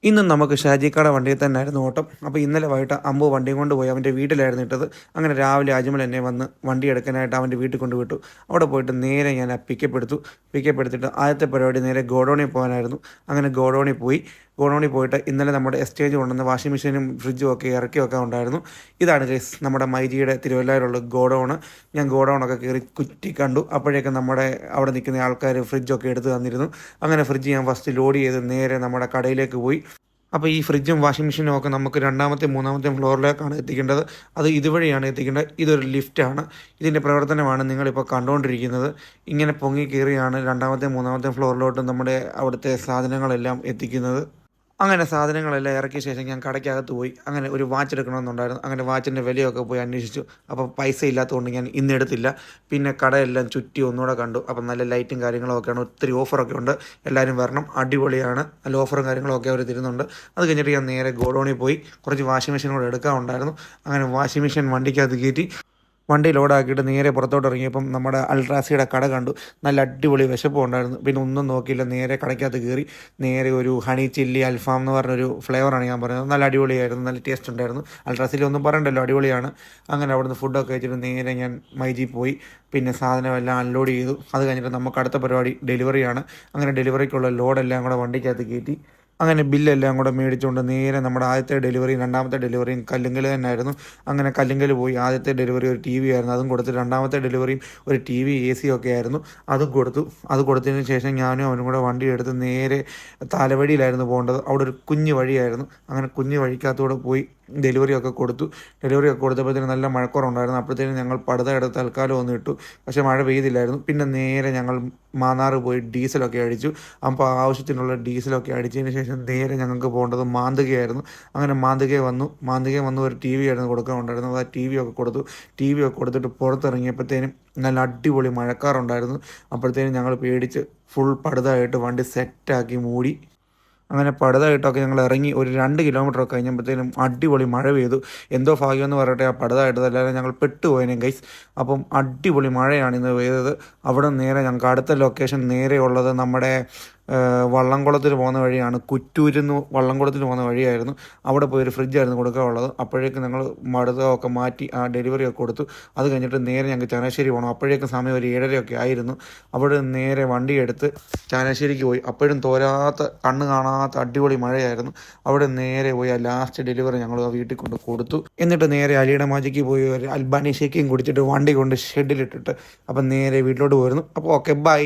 ഇന്നും നമുക്ക് ഷാജിക്കാടെ വണ്ടിയിൽ തന്നെയായിരുന്നു ഓട്ടം. അപ്പോൾ ഇന്നലെ വൈകിട്ട് അമ്പു വണ്ടിയും കൊണ്ട് പോയി അവൻ്റെ വീട്ടിലായിരുന്നു ഇട്ടത്. അങ്ങനെ രാവിലെ അജ്മൽ എന്നെ വന്ന് വണ്ടി എടുക്കാനായിട്ട് അവൻ്റെ വീട്ടിൽ കൊണ്ട് വിട്ടു. അവിടെ പോയിട്ട് നേരെ ഞാൻ പിക്കപ്പ് എടുത്തു. പിക്കപ്പ് എടുത്തിട്ട് ആദ്യത്തെ പരിപാടി നേരെ ഗോഡൗണിൽ പോകാനായിരുന്നു. അങ്ങനെ ഗോഡൗണിൽ പോയി. ഗോഡൗണിൽ പോയിട്ട് ഇന്നലെ നമ്മുടെ എക്സ്ചേഞ്ച് കൊണ്ടുവന്ന വാഷിംഗ് മെഷീനും ഫ്രിഡ്ജും ഒക്കെ ഇറക്കി വെക്കാൻ ഉണ്ടായിരുന്നു. ഇതാണ് ഗൈസ് നമ്മുടെ മൈജിയുടെ തിരുവല്ലയിലുള്ള ഗോഡൗണ്. ഞാൻ ഗോഡൗണൊക്കെ കയറി കുറ്റി കണ്ടു. അപ്പോഴേക്കും നമ്മുടെ അവിടെ നിൽക്കുന്ന ആൾക്കാർ ഫ്രിഡ്ജൊക്കെ എടുത്ത് തന്നിരുന്നു. അങ്ങനെ ഫ്രിഡ്ജ് ഞാൻ ഫസ്റ്റ് ലോഡ് ചെയ്ത് നേരെ നമ്മുടെ കടയിലേക്ക് പോയി. അപ്പോൾ ഈ ഫ്രിഡ്ജും വാഷിംഗ് മെഷീനും ഒക്കെ നമുക്ക് രണ്ടാമത്തെ മൂന്നാമത്തെ ഫ്ലോറിലേക്കാണ് എത്തിക്കേണ്ടത്. അത് ഇതുവഴിയാണ് എത്തിക്കേണ്ടത്. ഇതൊരു ലിഫ്റ്റാണ്. ഇതിൻ്റെ പ്രവർത്തനമാണ് നിങ്ങളിപ്പോൾ കണ്ടുകൊണ്ടിരിക്കുന്നത്. ഇങ്ങനെ പൊങ്ങി കയറിയാണ് രണ്ടാമത്തെ മൂന്നാമത്തെ ഫ്ലോറിലോട്ട് നമ്മുടെ അവിടുത്തെ സാധനങ്ങളെല്ലാം എത്തിക്കുന്നത്. അങ്ങനെ സാധനങ്ങളെല്ലാം ഇറക്കിയ ശേഷം ഞാൻ കടയ്ക്കകത്ത് പോയി. അങ്ങനെ ഒരു വാച്ച് എടുക്കണമെന്നുണ്ടായിരുന്നു. അങ്ങനെ വാച്ചിൻ്റെ വിലയൊക്കെ പോയി അന്വേഷിച്ചു. അപ്പോൾ പൈസ ഇല്ലാത്തതുകൊണ്ട് ഞാൻ ഇന്ന് എടുത്തില്ല. പിന്നെ കടയെല്ലാം ചുറ്റി ഒന്നുകൂടെ കണ്ടു. അപ്പം നല്ല ലൈറ്റും കാര്യങ്ങളും ഒക്കെയാണ്. ഒത്തിരി ഓഫറൊക്കെ ഉണ്ട്. എല്ലാവരും വരണം, അടിപൊളിയാണ്. നല്ല ഓഫറും കാര്യങ്ങളൊക്കെ അവർ തരുന്നുണ്ട്. അത് കഴിഞ്ഞിട്ട് ഞാൻ നേരെ ഗോഡൗണിൽ പോയി. കുറച്ച് വാഷിംഗ് മെഷീൻ കൂടെ എടുക്കാനുണ്ടായിരുന്നു. അങ്ങനെ വാഷിംഗ് മെഷീൻ വണ്ടിക്കകത്ത് കയറ്റി വണ്ടി ലോഡാക്കിയിട്ട് നേരെ പുറത്തോട്ട് ഇറങ്ങിയപ്പം നമ്മുടെ അൾട്രാസിയുടെ കട കണ്ടു. നല്ല അടിപൊളി വിശപ്പും ഉണ്ടായിരുന്നു. പിന്നെ ഒന്നും നോക്കിയില്ല, നേരെ കടയ്ക്കകത്ത് കയറി നേരെ ഒരു ഹണി ചില്ലി അൽഫാം എന്ന് പറഞ്ഞൊരു ഫ്ലേവറാണ് ഞാൻ പറയുന്നത്. നല്ല അടിപൊളിയായിരുന്നു, നല്ല ടേസ്റ്റ് ഉണ്ടായിരുന്നു. അൾട്രാസിൽ ഒന്നും പറയണ്ടല്ലോ, അടിപൊളിയാണ്. അങ്ങനെ അവിടുന്ന് ഫുഡൊക്കെ കഴിച്ചിട്ട് നേരെ ഞാൻ മൈജി പോയി. പിന്നെ സാധനമെല്ലാം അൺലോഡ് ചെയ്തു. അത് കഴിഞ്ഞിട്ട് നമുക്ക് അടുത്ത പരിപാടി ഡെലിവറിയാണ്. അങ്ങനെ ഡെലിവറിക്കുള്ള ലോഡെല്ലാം കൂടെ വണ്ടിക്കകത്ത് കയറ്റി അങ്ങനെ ബില്ലെല്ലാം കൂടെ മേടിച്ചുകൊണ്ട് നേരെ നമ്മുടെ ആദ്യത്തെ ഡെലിവറിയും രണ്ടാമത്തെ ഡെലിവറിയും കല്ലുങ്കൽ തന്നെയായിരുന്നു. അങ്ങനെ കല്ലുങ്കൽ പോയി. ആദ്യത്തെ ഡെലിവറി ഒരു TV ആയിരുന്നു, അതും കൊടുത്തു. രണ്ടാമത്തെ ഡെലിവറിയും ഒരു TV AC ഒക്കെ ആയിരുന്നു, അതും കൊടുത്തു. അത് കൊടുത്തതിന് ശേഷം ഞാനും അവനും കൂടെ വണ്ടി എടുത്ത് നേരെ താലവഴിയിലായിരുന്നു പോകേണ്ടത്. അവിടെ ഒരു കുഞ്ഞു വഴിയായിരുന്നു. അങ്ങനെ കുഞ്ഞു വഴിക്കകത്തൂടെ പോയി ഡെലിവറിയൊക്കെ കൊടുത്തു. ഡെലിവറിയൊക്കെ കൊടുത്തപ്പോഴത്തേനും നല്ല മഴക്കുറവുണ്ടായിരുന്നു. അപ്പോഴത്തേനും ഞങ്ങൾ പടുത എടുത്ത് തൽക്കാലം ഒന്ന് ഇട്ടു. പക്ഷേ മഴ പെയ്തില്ലായിരുന്നു. പിന്നെ നേരെ ഞങ്ങൾ മാന്നാർ പോയി ഡീസലൊക്കെ അടിച്ചു. അപ്പോൾ ആവശ്യത്തിനുള്ള ഡീസലൊക്കെ അടിച്ചതിന് ശേഷം നേരെ ഞങ്ങൾക്ക് പോകേണ്ടത് മാന്തകയായിരുന്നു. അങ്ങനെ മാന്തകയെ വന്നു ഒരു TV ആയിരുന്നു കൊടുക്കാനുണ്ടായിരുന്നത്. ആ TV ഒക്കെ കൊടുത്തു. TV ഒക്കെ കൊടുത്തിട്ട് പുറത്തിറങ്ങിയപ്പോഴത്തേനും നല്ല അടിപൊളി മഴക്കാറുണ്ടായിരുന്നു. അപ്പോഴത്തേനും ഞങ്ങൾ പേടിച്ച് ഫുൾ പടുതായിട്ട് വണ്ടി സെറ്റാക്കി മൂടി. അങ്ങനെ പടുതായിട്ടൊക്കെ ഞങ്ങൾ ഇറങ്ങി. ഒരു 2 കിലോമീറ്ററൊക്കെ കഴിഞ്ഞപ്പോഴത്തേനും അടിപൊളി മഴ പെയ്തു. എന്തോ ഭാഗ്യമെന്ന് പറയട്ടെ, ആ പടുതായിട്ടത് എല്ലാവരും ഞങ്ങൾ പെട്ടുപോയതിനെ ഗൈസ്. അപ്പം അടിപൊളി മഴയാണ് ഇന്ന് പെയ്തത്. അവിടെ നേരെ ഞങ്ങൾക്ക് അടുത്ത ലൊക്കേഷൻ നേരെ ഉള്ളത് നമ്മുടെ വള്ളംകുളത്തിൽ പോകുന്ന വഴിയാണ്. കുറ്റൂരിന്ന് വള്ളംകുളത്തിൽ പോകുന്ന വഴിയായിരുന്നു. അവിടെ പോയി ഒരു ഫ്രിഡ്ജായിരുന്നു കൊടുക്കാനുള്ളത്. അപ്പോഴേക്കും ഞങ്ങൾ മടുതൊക്കെ മാറ്റി ആ ഡെലിവറി ഒക്കെ കൊടുത്തു. അത് കഴിഞ്ഞിട്ട് നേരെ ഞങ്ങൾക്ക് ചങ്ങനാശ്ശേരി പോകണം. അപ്പോഴേക്കും സമയം ഒരു 7:30 ആയിരുന്നു. അവിടെ നേരെ വണ്ടി എടുത്ത് ചങ്ങനാശ്ശേരിക്ക് പോയി. അപ്പോഴും തോരാത്ത കണ്ണ് കാണാത്ത അടിപൊളി മഴയായിരുന്നു. അവിടെ നേരെ പോയി ആ ലാസ്റ്റ് ഡെലിവറി ഞങ്ങൾ വീട്ടിൽ കൊണ്ട് കൊടുത്തു. എന്നിട്ട് നേരെ അലിയുടെ മാജിക്ക് പോയി ഒരു അൽബാനി ഷേക്കും കുടിച്ചിട്ട് വണ്ടി കൊണ്ട് ഷെഡിലിട്ടിട്ട് അപ്പം നേരെ വീട്ടിലോട്ട് പോയിരുന്നു. അപ്പോൾ ഓക്കെ, ബൈ.